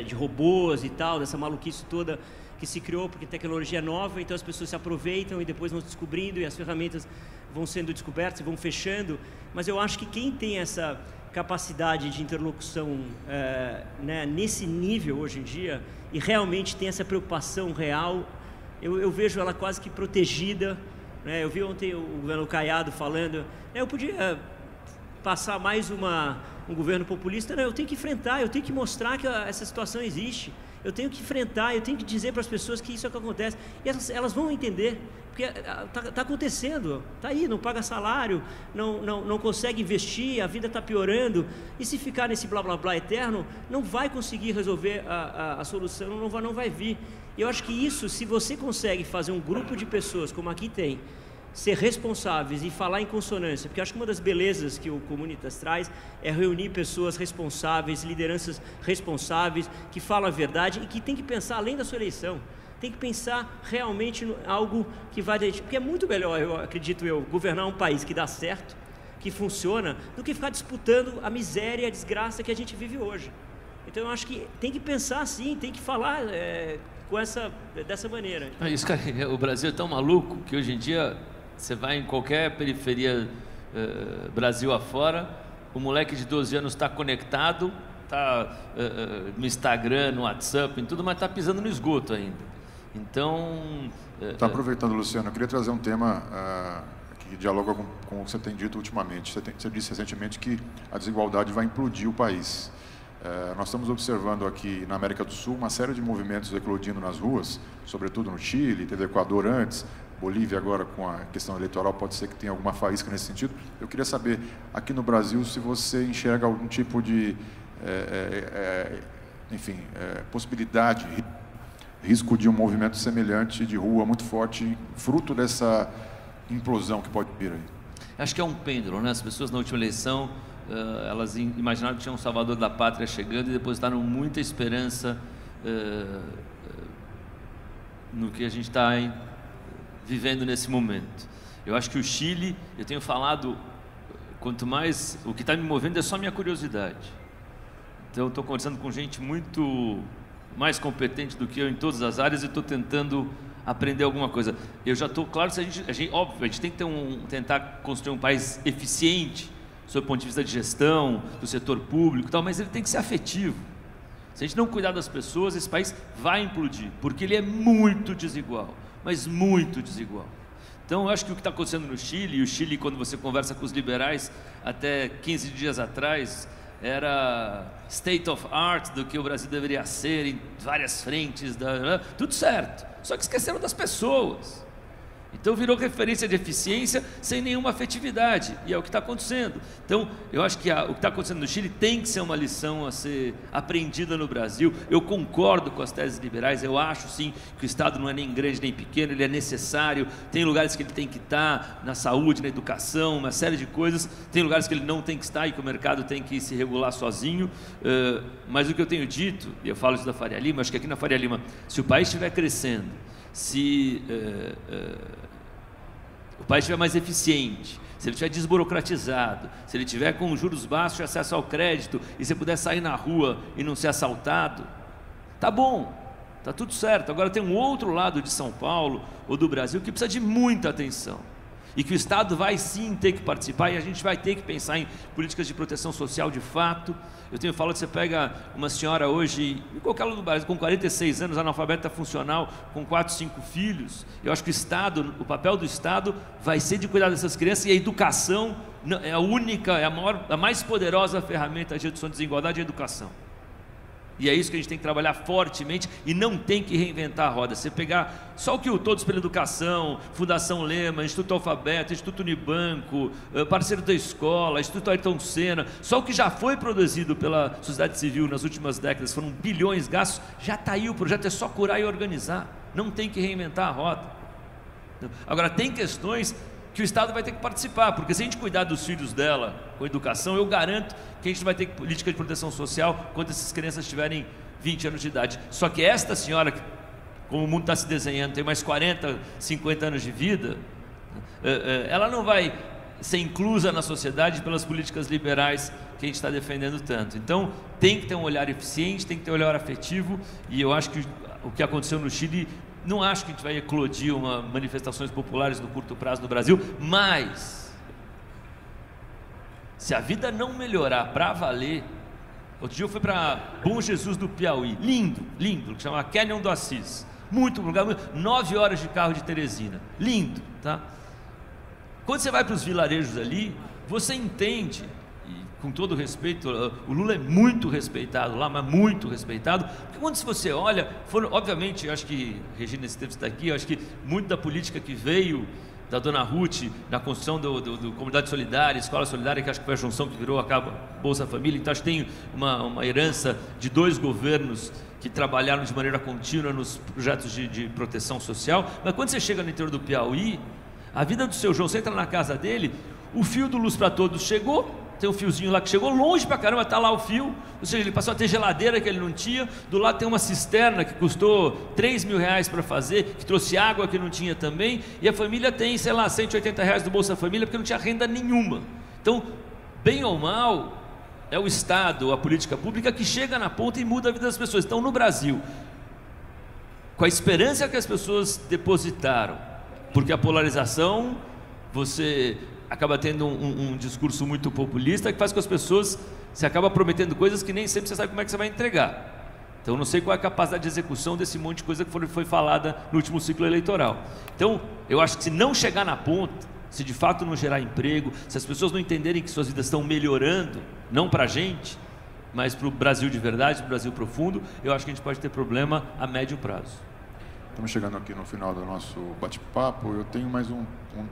de robôs e tal, dessa maluquice toda que se criou, porque a tecnologia é nova, então as pessoas se aproveitam e depois vão descobrindo, e as ferramentas vão sendo descobertas e vão fechando, mas eu acho que quem tem essa capacidade de interlocução nesse nível hoje em dia, e realmente tem essa preocupação real, eu vejo ela quase que protegida, né? Eu vi ontem o governo Caiado falando, eu podia passar mais um governo populista, não, eu tenho que enfrentar, eu tenho que mostrar que essa situação existe, Eu tenho que enfrentar, eu tenho que dizer para as pessoas que isso é o que acontece. E elas vão entender, porque está acontecendo, está aí, não paga salário, não consegue investir, a vida está piorando. E se ficar nesse blá blá blá eterno, não vai conseguir resolver a solução, não vai vir. Eu acho que isso, se você consegue fazer um grupo de pessoas, como aqui tem, ser responsáveis e falar em consonância, porque eu acho que uma das belezas que o Comunitas traz é reunir pessoas responsáveis, lideranças responsáveis, que falam a verdade e que tem que pensar além da sua eleição, tem que pensar realmente em algo que vai... Porque é muito melhor, eu acredito governar um país que dá certo, que funciona, do que ficar disputando a miséria e a desgraça que a gente vive hoje. Então eu acho que tem que pensar assim, tem que falar dessa maneira. Isso, cara, o Brasil é tão maluco que hoje em dia você vai em qualquer periferia Brasil afora, o moleque de 12 anos está conectado, está no Instagram, no WhatsApp, em tudo, mas está pisando no esgoto ainda. Então... Está aproveitando, Luciano, eu queria trazer um tema que dialoga com o que você tem dito ultimamente. Você disse recentemente que a desigualdade vai implodir o país. Nós estamos observando aqui na América do Sul uma série de movimentos eclodindo nas ruas, sobretudo no Chile, teve Equador antes, Bolívia agora com a questão eleitoral, pode ser que tenha alguma faísca nesse sentido. Eu queria saber, aqui no Brasil, se você enxerga algum tipo de, possibilidade, risco de um movimento semelhante de rua muito forte, fruto dessa implosão que pode vir aí. Acho que é um pêndulo, né? As pessoas na última eleição, elas imaginaram que tinha um salvador da pátria chegando e depositaram muita esperança no que a gente está vivendo nesse momento. Eu acho que o Chile, eu tenho falado, quanto mais, o que está me movendo é só minha curiosidade. Então eu estou conversando com gente muito mais competente do que eu em todas as áreas e estou tentando aprender alguma coisa. Eu já estou, claro, óbvio, a gente tem que tentar construir um país eficiente, sob o ponto de vista de gestão, do setor público e tal, mas ele tem que ser afetivo. Se a gente não cuidar das pessoas, esse país vai implodir, porque ele é muito desigual, mas muito desigual. Então eu acho que o que está acontecendo no Chile, e o Chile, quando você conversa com os liberais, até 15 dias atrás, era state of art do que o Brasil deveria ser em várias frentes, tudo certo, só que esqueceram das pessoas. Então virou referência de eficiência sem nenhuma afetividade, e é o que está acontecendo. Então eu acho que o que está acontecendo no Chile tem que ser uma lição a ser aprendida no Brasil. Eu concordo com as teses liberais, eu acho sim que o Estado não é nem grande nem pequeno, ele é necessário, tem lugares que ele tem que estar, na saúde, na educação, uma série de coisas, tem lugares que ele não tem que estar e que o mercado tem que se regular sozinho, mas o que eu tenho dito, e eu falo isso da Faria Lima, acho que aqui na Faria Lima, se o país estiver crescendo, se o país estiver mais eficiente, se ele estiver desburocratizado, se ele tiver com juros baixos e acesso ao crédito, e você puder sair na rua e não ser assaltado, tá bom, tá tudo certo. Agora tem um outro lado de São Paulo ou do Brasil que precisa de muita atenção, e que o Estado vai sim ter que participar, e a gente vai ter que pensar em políticas de proteção social de fato. Eu tenho falado que você pega uma senhora hoje, em qualquer lugar do Brasil, com 46 anos, analfabeta funcional, com 4, 5 filhos, eu acho que o papel do Estado vai ser de cuidar dessas crianças, e a educação é a única, a mais poderosa ferramenta de redução de desigualdade, é a educação. E é isso que a gente tem que trabalhar fortemente, e não tem que reinventar a roda. Você pegar só o que o Todos pela Educação, Fundação Lema, Instituto Alfabeto, Instituto Unibanco, Parceiro da Escola, Instituto Ayrton Senna, só o que já foi produzido pela sociedade civil nas últimas décadas, foram bilhões gastos, já está aí, o projeto é só curar e organizar, não tem que reinventar a roda. Agora tem questões que o Estado vai ter que participar, porque se a gente cuidar dos filhos dela com educação, eu garanto que a gente vai ter política de proteção social quando essas crianças tiverem 20 anos de idade. Só que esta senhora, como o mundo está se desenhando, tem mais 40, 50 anos de vida, ela não vai ser inclusa na sociedade pelas políticas liberais que a gente está defendendo tanto. Então tem que ter um olhar eficiente, tem que ter um olhar afetivo, e eu acho que o que aconteceu no Chile, não acho que a gente vai eclodir manifestações populares no curto prazo no Brasil, mas se a vida não melhorar para valer. Outro dia eu fui para Bom Jesus do Piauí, lindo, lindo, que chama Canyon do Assis, muito lugar, 9 horas de carro de Teresina, lindo, tá? Quando você vai para os vilarejos ali, você entende, e com todo respeito, o Lula é muito respeitado lá, mas muito respeitado, porque quando você olha, obviamente, eu acho que, Regina Esteves está aqui, eu acho que muito da política que veio da Dona Ruth, na construção do Comunidade Solidária, Escola Solidária, que acho que foi a junção que virou a Bolsa Família, então acho que tem uma herança de 2 governos que trabalharam de maneira contínua nos projetos de proteção social, mas quando você chega no interior do Piauí, a vida do seu João, você entra na casa dele, o fio do Luz para Todos chegou, tem um fiozinho lá que chegou longe pra caramba, tá lá o fio, ou seja, ele passou a ter geladeira que ele não tinha, do lado tem uma cisterna que custou R$3.000 para fazer, que trouxe água que não tinha também, e a família tem, sei lá, R$180 do Bolsa Família, porque não tinha renda nenhuma. Então, bem ou mal, é o Estado, a política pública que chega na ponta e muda a vida das pessoas. Então, no Brasil, com a esperança que as pessoas depositaram, porque a polarização, você acaba tendo um discurso muito populista que faz com que as pessoas, você acaba prometendo coisas que nem sempre você sabe como é que você vai entregar. Então, não sei qual é a capacidade de execução desse monte de coisa que foi falada no último ciclo eleitoral. Então, eu acho que se não chegar na ponta, se de fato não gerar emprego, se as pessoas não entenderem que suas vidas estão melhorando, não para a gente, mas para o Brasil de verdade, para o Brasil profundo, eu acho que a gente pode ter problema a médio prazo. Estamos chegando aqui no final do nosso bate-papo. Eu tenho mais um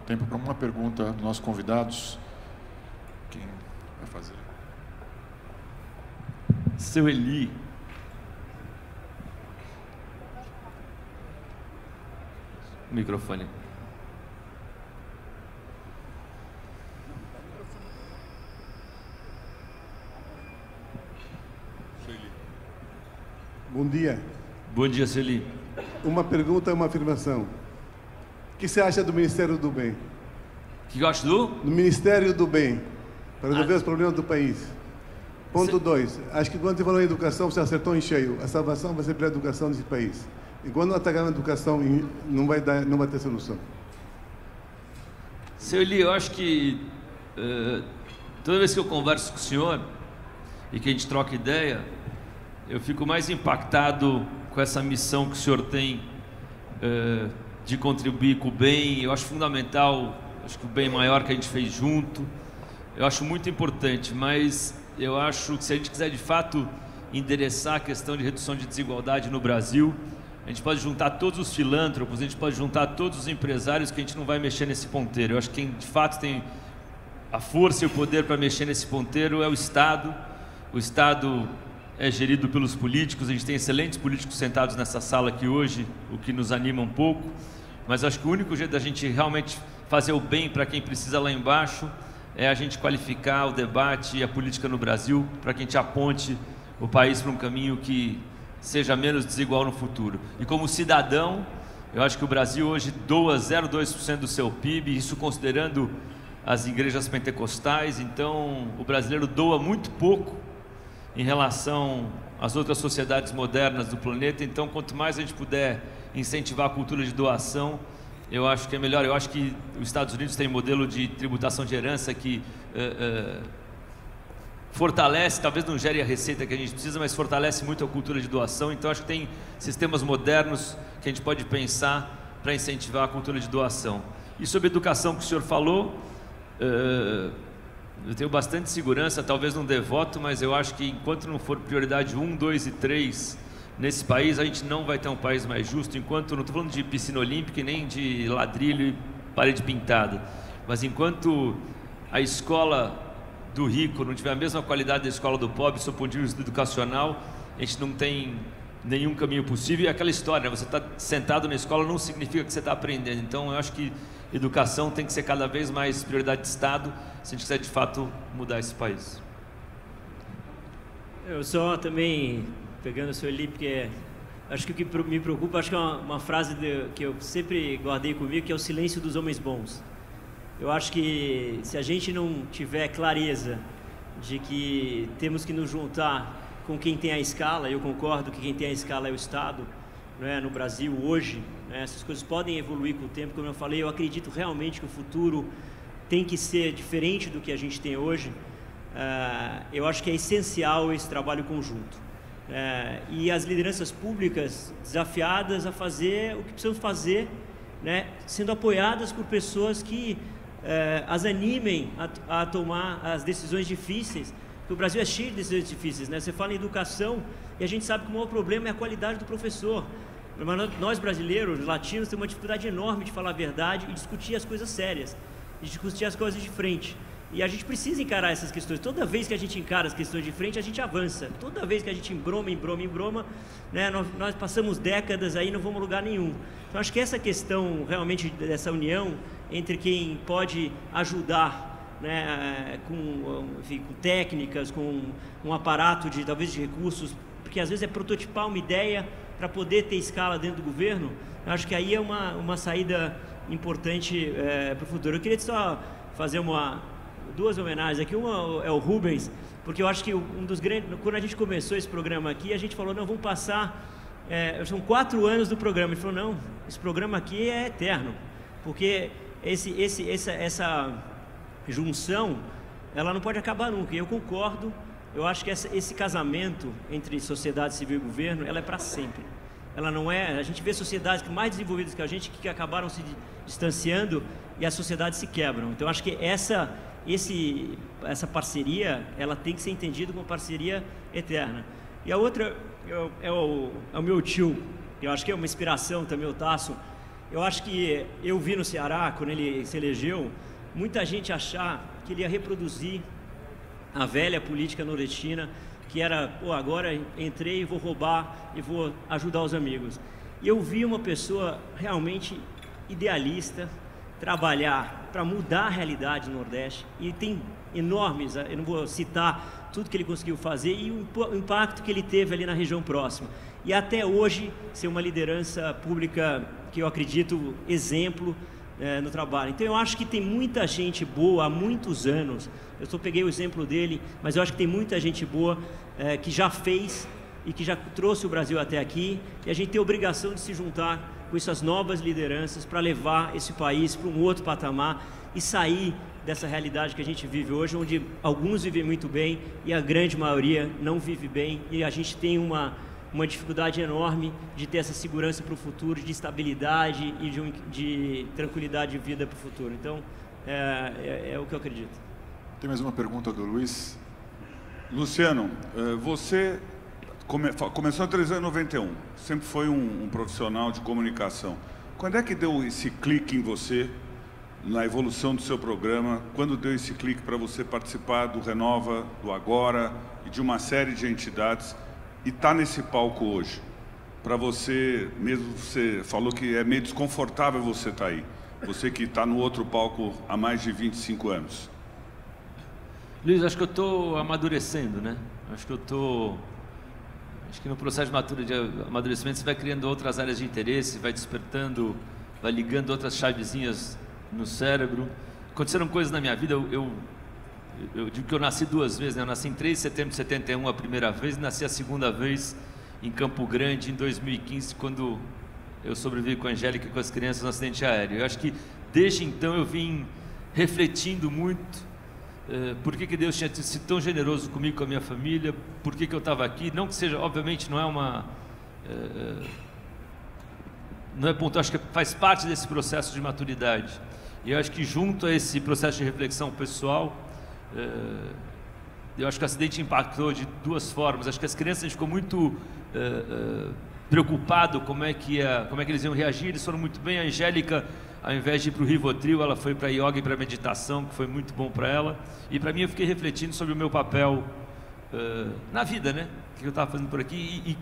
tempo para uma pergunta dos nossos convidados. Quem vai fazer? Seu Eli. Microfone. Bom dia. Bom dia, seu Eli. Uma pergunta e uma afirmação. O que você acha do Ministério do Bem? O que eu acho do? Do Ministério do Bem, para resolver os problemas do país. Ponto 2. Acho que quando você falou em educação, você acertou em cheio. A salvação vai ser pela educação desse país. Enquanto não atacar na educação, não vai ter solução. Seu Eli, eu acho que toda vez que eu converso com o senhor e que a gente troca ideia, eu fico mais impactado com essa missão que o senhor tem de contribuir com o bem. Eu acho fundamental, acho que o bem maior que a gente fez junto, eu acho muito importante, mas eu acho que se a gente quiser de fato endereçar a questão de redução de desigualdade no Brasil, a gente pode juntar todos os filântropos, a gente pode juntar todos os empresários, que a gente não vai mexer nesse ponteiro. Eu acho que quem de fato tem a força e o poder para mexer nesse ponteiro é o Estado. O Estado é gerido pelos políticos, a gente tem excelentes políticos sentados nessa sala aqui hoje, o que nos anima um pouco, mas acho que o único jeito da gente realmente fazer o bem para quem precisa lá embaixo é a gente qualificar o debate e a política no Brasil para que a gente aponte o país para um caminho que seja menos desigual no futuro. E como cidadão, eu acho que o Brasil hoje doa 0,2% do seu PIB, isso considerando as igrejas pentecostais, então o brasileiro doa muito pouco em relação às outras sociedades modernas do planeta. Então, quanto mais a gente puder incentivar a cultura de doação, eu acho que é melhor. Eu acho que os Estados Unidos têm um modelo de tributação de herança que fortalece, talvez não gere a receita que a gente precisa, mas fortalece muito a cultura de doação. Então, acho que tem sistemas modernos que a gente pode pensar para incentivar a cultura de doação. E sobre a educação que o senhor falou, eu tenho bastante segurança, talvez não dê voto, mas eu acho que enquanto não for prioridade 1, 2 e 3 nesse país, a gente não vai ter um país mais justo. Enquanto, não estou falando de piscina olímpica e nem de ladrilho e parede pintada, mas enquanto a escola do rico não tiver a mesma qualidade da escola do pobre, sob o ponto de vista educacional, a gente não tem nenhum caminho possível. E aquela história, né? Você está sentado na escola não significa que você está aprendendo. Então, eu acho que educação tem que ser cada vez mais prioridade de Estado, se a gente quiser de fato mudar esse país. Eu só também, pegando o seu Eli, porque acho que o que me preocupa, acho que é uma frase que eu sempre guardei comigo, que é o silêncio dos homens bons. Eu acho que se a gente não tiver clareza de que temos que nos juntar com quem tem a escala, eu concordo que quem tem a escala é o Estado, né, no Brasil hoje, né, essas coisas podem evoluir com o tempo, como eu falei, eu acredito realmente que o futuro tem que ser diferente do que a gente tem hoje. Eu acho que é essencial esse trabalho conjunto. E as lideranças públicas desafiadas a fazer o que precisam fazer, né, sendo apoiadas por pessoas que as animem a tomar as decisões difíceis, porque o Brasil é cheio de decisões difíceis, né? Você fala em educação e a gente sabe que o maior problema é a qualidade do professor. Mas nós brasileiros, latinos, temos uma dificuldade enorme de falar a verdade e discutir as coisas sérias, de discutir as coisas de frente. E a gente precisa encarar essas questões. Toda vez que a gente encara as questões de frente, a gente avança. Toda vez que a gente embroma, né, nós passamos décadas aí e não vamos a lugar nenhum. Então, acho que essa questão, realmente, dessa união entre quem pode ajudar, né, enfim, com técnicas, com um aparato, talvez, de recursos, porque às vezes é prototipar uma ideia para poder ter escala dentro do governo. Eu acho que aí é uma saída importante para o futuro. Eu queria só fazer duas homenagens aqui. Uma é o Rubens, porque eu acho que um dos grandes... Quando a gente começou esse programa aqui, a gente falou, não, vamos passar... são 4 anos do programa. Ele falou, não, esse programa aqui é eterno, porque essa junção, ela não pode acabar nunca. E eu concordo. Eu acho que esse casamento entre sociedade civil e governo, ela é para sempre. Ela não é... A gente vê sociedades mais desenvolvidas que a gente que acabaram se distanciando e as sociedades se quebram. Então, acho que essa parceria, ela tem que ser entendida como parceria eterna. E a outra é o meu tio, que eu acho que é uma inspiração também, o Tasso. Eu acho que eu vi no Ceará, quando ele se elegeu, muita gente achar que ele ia reproduzir a velha política nordestina, que era, agora entrei e vou roubar e vou ajudar os amigos. E eu vi uma pessoa realmente idealista trabalhar para mudar a realidade do Nordeste, e tem enormes, eu não vou citar tudo que ele conseguiu fazer e o impacto que ele teve ali na região próxima. E até hoje ser uma liderança pública que eu acredito exemplo no trabalho. Então eu acho que tem muita gente boa há muitos anos. Eu só peguei o exemplo dele, mas eu acho que tem muita gente boa que já fez e que já trouxe o Brasil até aqui, e a gente tem a obrigação de se juntar com essas novas lideranças para levar esse país para um outro patamar e sair dessa realidade que a gente vive hoje, onde alguns vivem muito bem e a grande maioria não vive bem, e a gente tem uma dificuldade enorme de ter essa segurança para o futuro, de estabilidade e de tranquilidade de vida para o futuro. Então, é o que eu acredito. Tem mais uma pergunta do Luiz. Luciano, você começou em 1991, sempre foi um profissional de comunicação. Quando é que deu esse clique em você, na evolução do seu programa? Quando deu esse clique para você participar do Renova, do Agora e de uma série de entidades e estar nesse palco hoje? Para você, mesmo você falou que é meio desconfortável você estar aí, você que está no outro palco há mais de 25 anos. Luiz, acho que eu estou amadurecendo, né? Acho que no processo de amadurecimento você vai criando outras áreas de interesse, vai despertando, vai ligando outras chavezinhas no cérebro. Aconteceram coisas na minha vida, eu digo que eu nasci 2 vezes, né? Eu nasci em 3 de setembro de 71 a primeira vez e nasci a segunda vez em Campo Grande em 2015, quando eu sobrevivi com a Angélica e com as crianças no acidente aéreo. Eu acho que desde então eu vim refletindo muito por que Deus tinha sido tão generoso comigo, com a minha família, por que eu estava aqui. Não que seja, obviamente, não é ponto, acho que faz parte desse processo de maturidade. E eu acho que junto a esse processo de reflexão pessoal, eu acho que o acidente impactou de 2 formas. Acho que as crianças, a gente ficou muito preocupado como é que eles iam reagir. Eles foram muito bem. A Angélica, ao invés de ir para o Rivotril, ela foi para yoga e para meditação, que foi muito bom para ela. E para mim, eu fiquei refletindo sobre o meu papel na vida, né? O que eu estava fazendo por aqui. E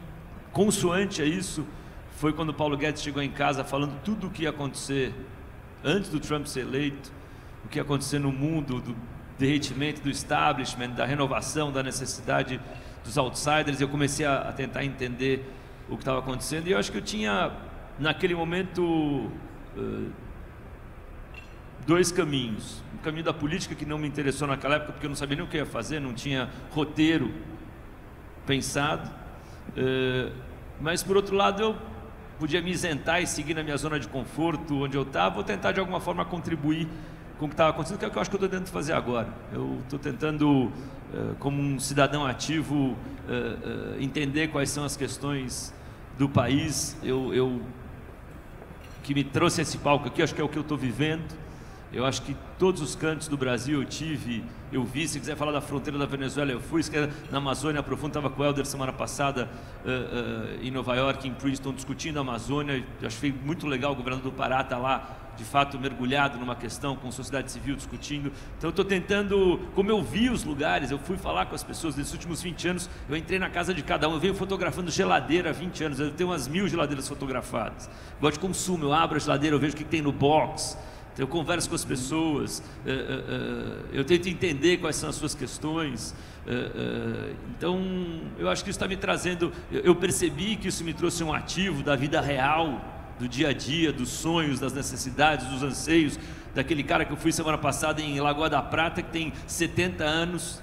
consoante a isso, foi quando o Paulo Guedes chegou em casa falando tudo o que ia acontecer antes do Trump ser eleito, o que ia acontecer no mundo, do derretimento do establishment, da renovação, da necessidade dos outsiders. Eu comecei a tentar entender o que estava acontecendo, e eu acho que eu tinha, naquele momento, 2 caminhos. Um caminho da política, que não me interessou naquela época, porque eu não sabia nem o que ia fazer, não tinha roteiro pensado, mas por outro lado eu podia me isentar e seguir na minha zona de conforto, onde eu estava, ou tentar de alguma forma contribuir com o que estava acontecendo, que é o que eu acho que eu estou tentando fazer agora. Eu estou tentando, como um cidadão ativo, entender quais são as questões do país. Que me trouxe esse palco aqui, acho que é o que eu estou vivendo. Eu acho que todos os cantos do Brasil eu vi, se quiser falar da fronteira da Venezuela, eu fui, se quiser na Amazônia Profunda, estava com o Helder semana passada em Nova York, em Princeton, discutindo a Amazônia. Eu achei muito legal, o governador do Pará está lá, de fato, mergulhado numa questão com a sociedade civil discutindo. Então eu estou tentando, como eu vi os lugares, eu fui falar com as pessoas nesses últimos 20 anos, eu entrei na casa de cada um, eu venho fotografando geladeira há 20 anos, eu tenho umas 1000 geladeiras fotografadas. Gosto de consumo, eu abro a geladeira, eu vejo o que tem no box, eu converso com as pessoas, eu tento entender quais são as suas questões. Então, eu acho que isso está me trazendo... Eu percebi que isso me trouxe um ativo da vida real, do dia a dia, dos sonhos, das necessidades, dos anseios, daquele cara que eu fui semana passada em Lagoa da Prata, que tem 70 anos,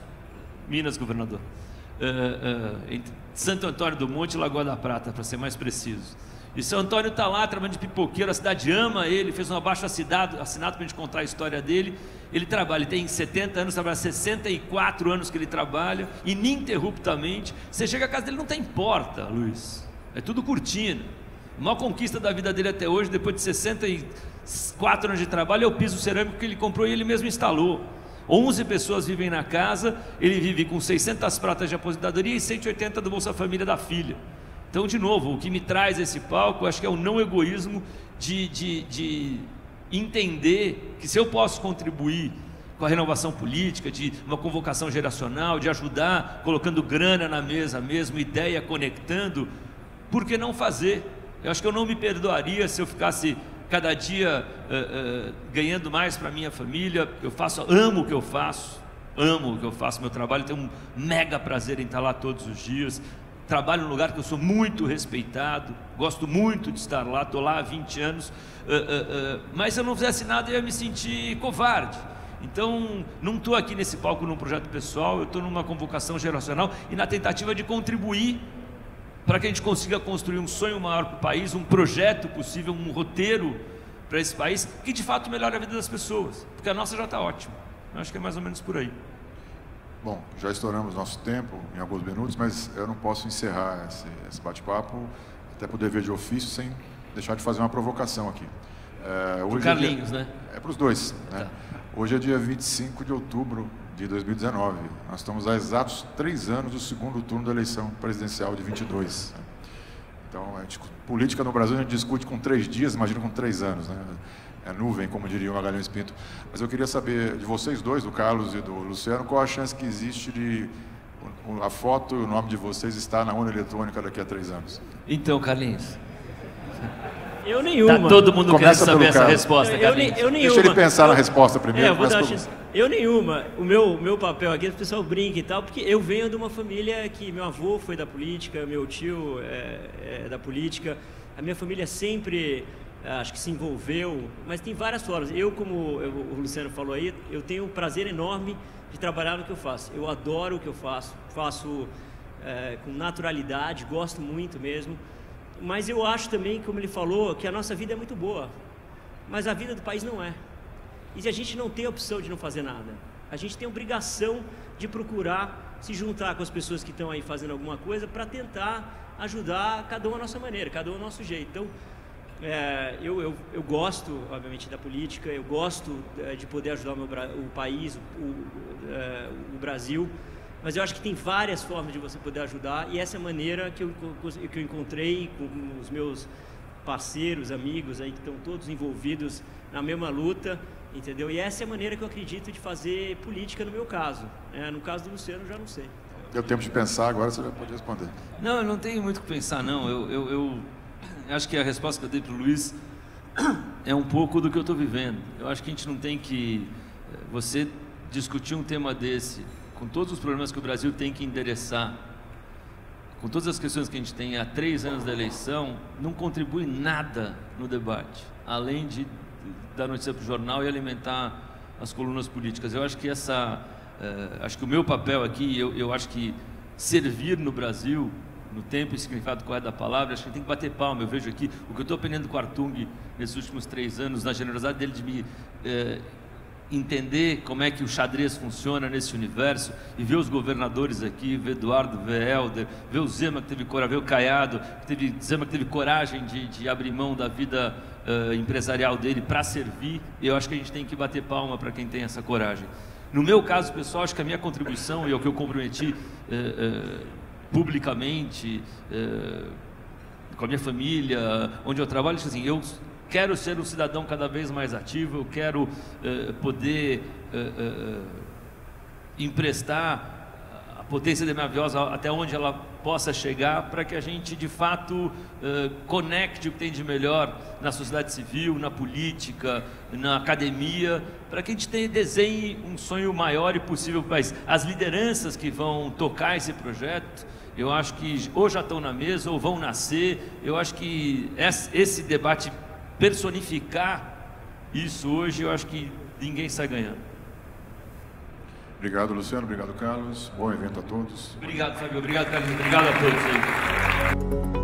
Minas, governador, entre Santo Antônio do Monte e Lagoa da Prata, para ser mais preciso. E seu Antônio está lá trabalhando de pipoqueiro, a cidade ama ele, fez um abaixo assinado para a gente contar a história dele. Ele trabalha, ele tem 70 anos, trabalha 64 anos que ele trabalha, ininterruptamente. Você chega à casa dele, não tem porta, Luiz, é tudo cortina. A maior conquista da vida dele até hoje, depois de 64 anos de trabalho, é o piso cerâmico que ele comprou e ele mesmo instalou. 11 pessoas vivem na casa, ele vive com 600 pratas de aposentadoria e 180 do Bolsa Família da filha. Então, de novo, o que me traz esse palco, acho que é o não egoísmo de entender que se eu posso contribuir com a renovação política, de uma convocação geracional, de ajudar, colocando grana na mesa mesmo, ideia conectando, por que não fazer? Eu acho que eu não me perdoaria se eu ficasse cada dia ganhando mais para a minha família. Amo o que eu faço, meu trabalho, tenho um mega prazer em estar lá todos os dias. Trabalho num lugar que eu sou muito respeitado, gosto muito de estar lá, estou lá há 20 anos, mas se eu não fizesse nada eu ia me sentir covarde. Então, não estou aqui nesse palco num projeto pessoal, eu estou numa convocação geracional e na tentativa de contribuir para que a gente consiga construir um sonho maior para o país, um projeto possível, um roteiro para esse país, que de fato melhore a vida das pessoas, porque a nossa já está ótima. Eu acho que é mais ou menos por aí. Bom, já estouramos nosso tempo em alguns minutos, mas eu não posso encerrar esse bate-papo, até por dever de ofício, sem deixar de fazer uma provocação aqui. Para o Carlinhos, né? É para os dois. Tá. Né? Hoje é dia 25 de outubro de 2019. Nós estamos há exatos 3 anos do segundo turno da eleição presidencial de 22. Então, política no Brasil a gente discute com 3 dias, imagina com 3 anos, né? É nuvem, como diria o Magalhães Pinto. Mas eu queria saber de vocês dois, do Carlos e do Luciano, qual a chance que existe de a foto e o nome de vocês estar na urna eletrônica daqui a 3 anos? Então, Carlinhos. Eu nenhuma. Tá todo mundo querendo saber essa Carlos. resposta, Carlinhos. Eu nenhuma. Deixa ele pensar na resposta primeiro. Eu nenhuma. O meu papel aqui, o pessoal brinca e tal, porque eu venho de uma família que meu avô foi da política, meu tio é da política, a minha família sempre... acho que se envolveu, mas tem várias formas. Como o Luciano falou aí, eu tenho um prazer enorme de trabalhar no que eu faço. Eu adoro o que eu faço, com naturalidade, gosto muito mesmo. Mas eu acho também, como ele falou, que a nossa vida é muito boa, mas a vida do país não é. E a gente não tem a opção de não fazer nada. A gente tem a obrigação de procurar se juntar com as pessoas que estão aí fazendo alguma coisa para tentar ajudar cada um à nossa maneira, cada um ao nosso jeito. Então, eu gosto, obviamente, da política, eu gosto de poder ajudar o país, o Brasil, mas eu acho que tem várias formas de você poder ajudar, e essa é a maneira que eu encontrei com os meus parceiros, amigos aí que estão todos envolvidos na mesma luta, entendeu? E essa é a maneira que eu acredito de fazer política no meu caso. No caso do Luciano, eu já não sei. Deu tempo de pensar, agora você já pode responder. Não, eu não tenho muito o que pensar, não. Eu acho que a resposta que eu dei para o Luiz é um pouco do que eu estou vivendo. Eu acho que a gente não tem que... Você discutir um tema desse, com todos os problemas que o Brasil tem que endereçar, com todas as questões que a gente tem há 3 anos da eleição, não contribui nada no debate, além de dar notícia para o jornal e alimentar as colunas políticas. Eu acho que acho que o meu papel aqui, eu acho que servir no Brasil, no tempo e significado correto da palavra, acho que tem que bater palma. Eu vejo aqui o que eu estou aprendendo com o Artung nesses últimos 3 anos, na generosidade dele de me entender como é que o xadrez funciona nesse universo e ver os governadores aqui, ver Eduardo, ver Helder, ver o Zema que teve coragem, ver o Caiado, Zema que teve coragem de abrir mão da vida empresarial dele para servir. Eu acho que a gente tem que bater palma para quem tem essa coragem. No meu caso pessoal, acho que a minha contribuição e é o que eu comprometi publicamente com a minha família, onde eu trabalho, assim, eu quero ser um cidadão cada vez mais ativo, eu quero poder emprestar a potência da minha voz até onde ela possa chegar, para que a gente, de fato, conecte o que tem de melhor na sociedade civil, na política, na academia, para que a gente desenhe um sonho maior e possível para o país. As lideranças que vão tocar esse projeto, eu acho que ou já estão na mesa ou vão nascer. Eu acho que esse debate personificar isso hoje, eu acho que ninguém sai ganhando. Obrigado, Luciano. Obrigado, Carlos. Bom evento a todos. Obrigado, Fábio. Obrigado, Carlos. Obrigado a todos aí.